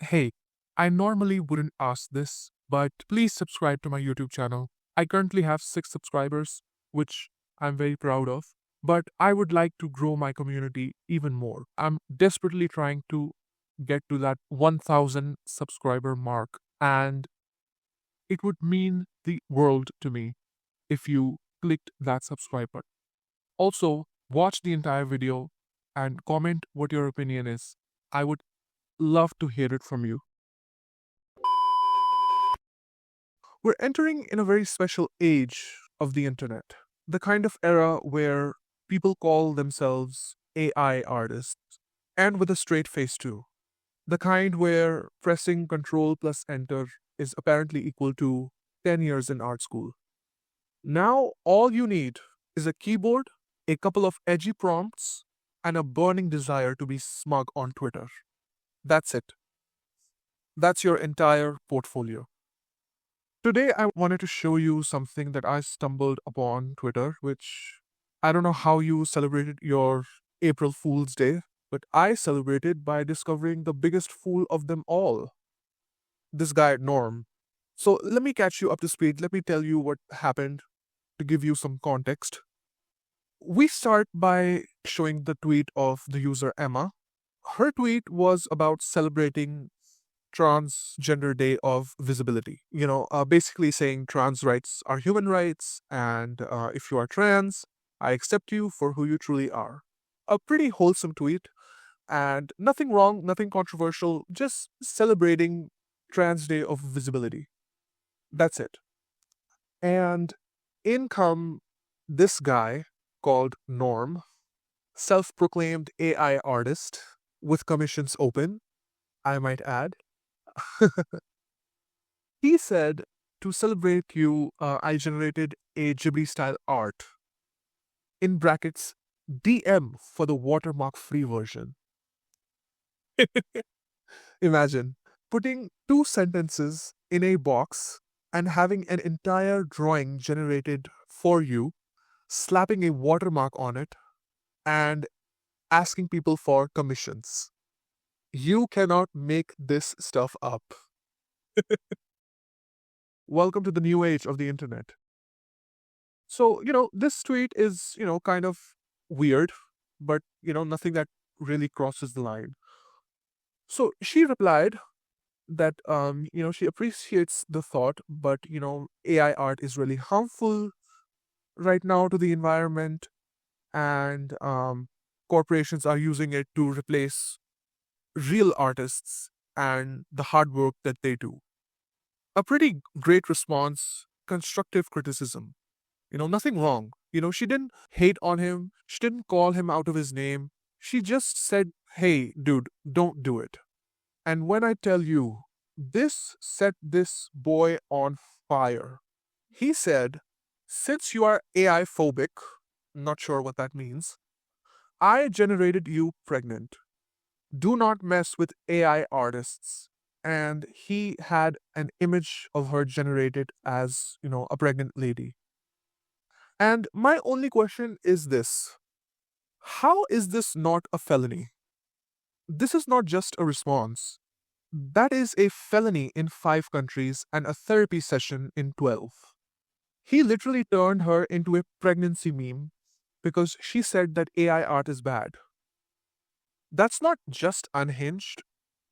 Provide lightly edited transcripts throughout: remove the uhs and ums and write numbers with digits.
Hey, I normally wouldn't ask this, but please subscribe to my YouTube channel. I currently have 6 subscribers, which I'm very proud of, but I would like to grow my community even more. I'm desperately trying to get to that 1000 subscriber mark, and it would mean the world to me if you clicked that subscribe button. Also, watch the entire video and comment what your opinion is. I would love to hear it from you. We're entering in a very special age of the internet, the kind of era where people call themselves AI artists, and with a straight face too. The kind where pressing Control plus Enter is apparently equal to 10 years in art school. Now, all you need is a keyboard, a couple of edgy prompts, and a burning desire to be smug on Twitter. That's it. That's your entire portfolio. Today, I wanted to show you something that I stumbled upon Twitter, which I don't know how you celebrated your April Fool's Day, but I celebrated by discovering the biggest fool of them all, this guy, Norm. So let me catch you up to speed. Let me tell you what happened to give you some context. We start by showing the tweet of the user Emma. Her tweet was about celebrating Transgender Day of Visibility. Basically saying trans rights are human rights, and if you are trans, I accept you for who you truly are. A pretty wholesome tweet, and nothing wrong, nothing controversial, just celebrating Trans Day of Visibility. That's it. And in come this guy called Norm, self proclaimed AI artist with commissions open, I might add. He said, to celebrate you, I generated a Ghibli-style art. In brackets, DM for the watermark free version. Imagine putting 2 sentences in a box and having an entire drawing generated for you, slapping a watermark on it, and asking people for commissions. You cannot make this stuff up. Welcome to the new age of the internet. So, this tweet is, kind of weird, but, nothing that really crosses the line. So she replied that, she appreciates the thought, but, AI art is really harmful right now to the environment, and corporations are using it to replace real artists and the hard work that they do. A pretty great response, constructive criticism. Nothing wrong. She didn't hate on him. She didn't call him out of his name. She just said, hey, dude, don't do it. And when I tell you, this set this boy on fire. He said, since you are AI phobic, not sure what that means, I generated you pregnant. Do not mess with AI artists. And he had an image of her generated as, a pregnant lady. And my only question is this: how is this not a felony? This is not just a response. That is a felony in 5 countries and a therapy session in 12. He literally turned her into a pregnancy meme because she said that AI art is bad. That's not just unhinged.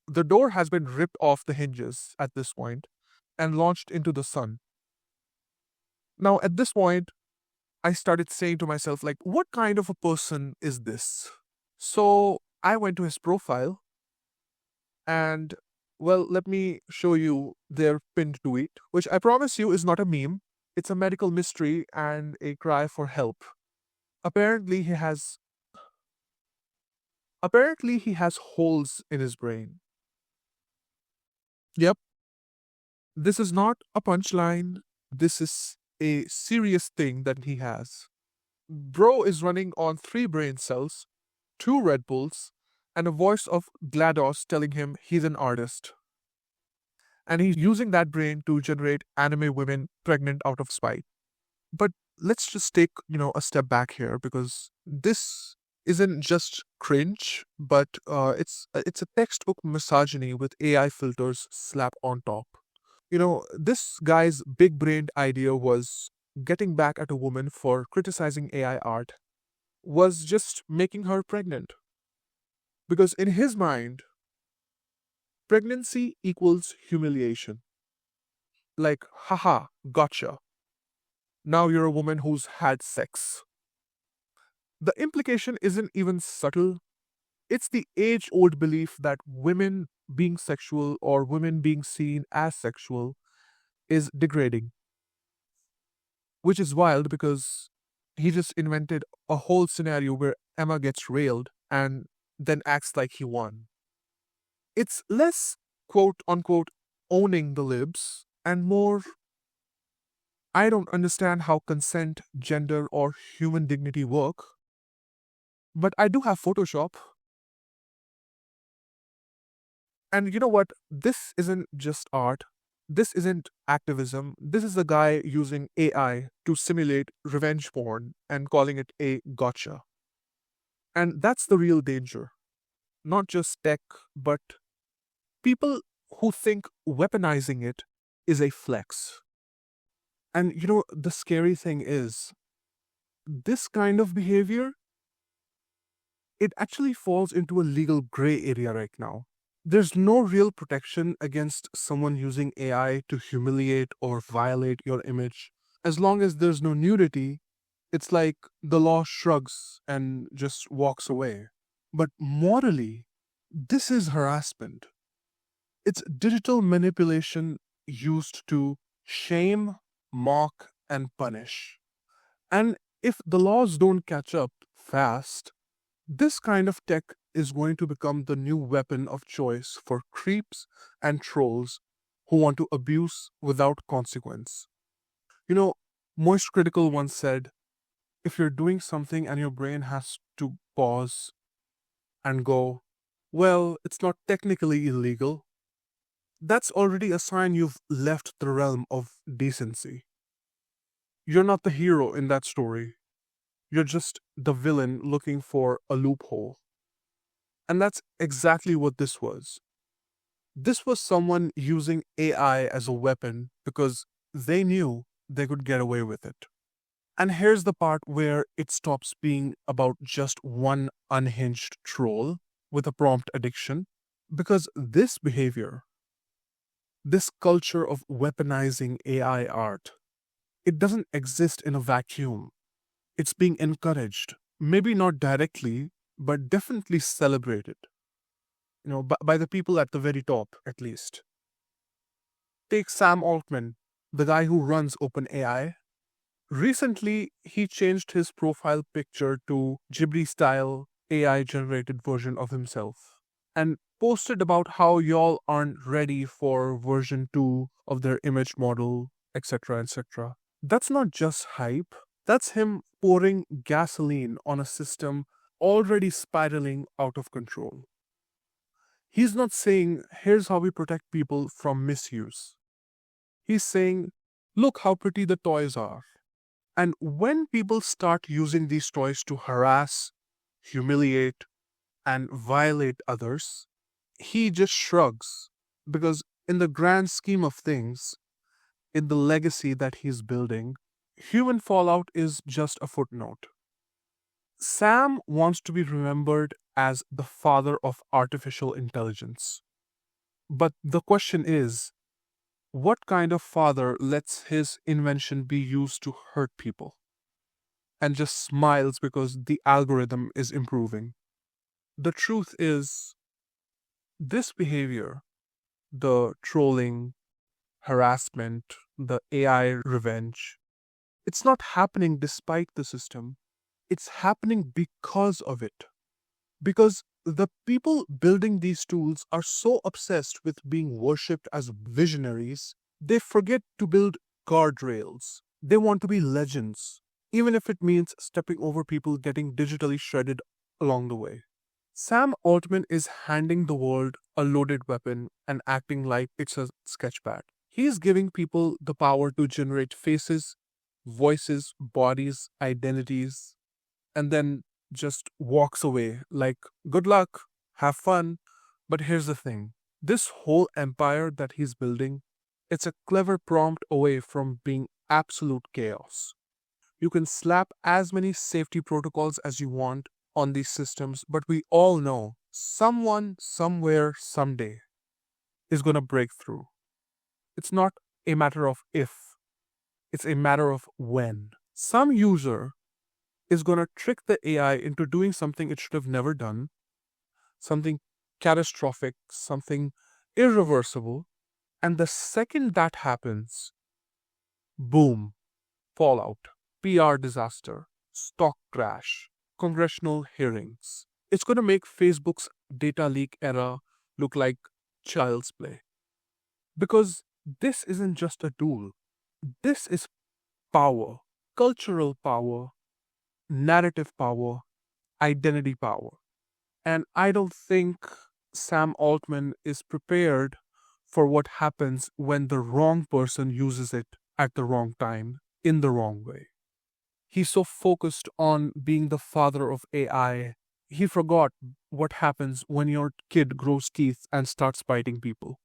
The door has been ripped off the hinges at this point and launched into the sun. Now, at this point, I started saying to myself, like, what kind of a person is this? So I went to his profile and, well, let me show you their pinned tweet, which I promise you is not a meme. It's a medical mystery and a cry for help. Apparently he has holes in his brain. Yep. This is not a punchline. This is a serious thing that he has. Bro is running on 3 brain cells, 2 Red Bulls, and a voice of GLaDOS telling him he's an artist. And he's using that brain to generate anime women pregnant out of spite. But let's just take, a step back here, because this isn't just cringe, but it's a textbook misogyny with AI filters slapped on top. This guy's big-brained idea was getting back at a woman for criticizing AI art was just making her pregnant. Because in his mind, pregnancy equals humiliation. Like, haha, gotcha. Now you're a woman who's had sex. The implication isn't even subtle. It's the age old belief that women being sexual or women being seen as sexual is degrading, which is wild because he just invented a whole scenario where Emma gets railed and then acts like he won. It's less quote unquote owning the libs and more, I don't understand how consent, gender, or human dignity work, but I do have Photoshop. And you know what? This isn't just art. This isn't activism. This is a guy using AI to simulate revenge porn and calling it a gotcha. And that's the real danger. Not just tech, but people who think weaponizing it is a flex. And the scary thing is, this kind of behavior, it actually falls into a legal gray area right now. There's no real protection against someone using AI to humiliate or violate your image. As long as there's no nudity, it's like the law shrugs and just walks away. But morally, this is harassment. It's digital manipulation used to shame, mock, and punish. And if the laws don't catch up fast, this kind of tech is going to become the new weapon of choice for creeps and trolls who want to abuse without consequence. You know, Moist Critical once said, if you're doing something and your brain has to pause and go, well, it's not technically illegal, that's already a sign you've left the realm of decency. You're not the hero in that story. You're just the villain looking for a loophole. And that's exactly what this was. This was someone using AI as a weapon because they knew they could get away with it. And here's the part where it stops being about just one unhinged troll with a prompt addiction. Because this behavior, this culture of weaponizing AI art, it doesn't exist in a vacuum. It's being encouraged, maybe not directly, but definitely celebrated, by the people at the very top, at least. Take Sam Altman, the guy who runs OpenAI. Recently, he changed his profile picture to Ghibli-style AI generated version of himself and posted about how y'all aren't ready for version 2 of their image model, etc., etc. That's not just hype, that's him pouring gasoline on a system already spiraling out of control. He's not saying, here's how we protect people from misuse. He's saying, look how pretty the toys are. And when people start using these toys to harass, humiliate, and violate others, he just shrugs. Because in the grand scheme of things, in the legacy that he's building, human fallout is just a footnote. Sam wants to be remembered as the father of artificial intelligence. But the question is, what kind of father lets his invention be used to hurt people and just smiles because the algorithm is improving? The truth is, this behavior, the trolling, harassment, the AI revenge, it's not happening despite the system. It's happening because of it. Because the people building these tools are so obsessed with being worshipped as visionaries, they forget to build guardrails. They want to be legends, even if it means stepping over people getting digitally shredded along the way. Sam Altman is handing the world a loaded weapon and acting like it's a sketchpad. He is giving people the power to generate faces, voices, bodies, identities, and then just walks away like, good luck, have fun. But here's the thing, this whole empire that he's building, it's a clever prompt away from being absolute chaos. You can slap as many safety protocols as you want on these systems, but we all know someone, somewhere, someday is going to break through. It's not a matter of if, it's a matter of when. Some user is going to trick the AI into doing something it should have never done, something catastrophic, something irreversible. And the second that happens, boom, fallout, PR disaster, stock crash, congressional hearings. It's going to make Facebook's data leak era look like child's play. Because this isn't just a tool, this is power, cultural power, narrative power, identity power. And I don't think Sam Altman is prepared for what happens when the wrong person uses it at the wrong time, in the wrong way. He's so focused on being the father of AI, he forgot what happens when your kid grows teeth and starts biting people.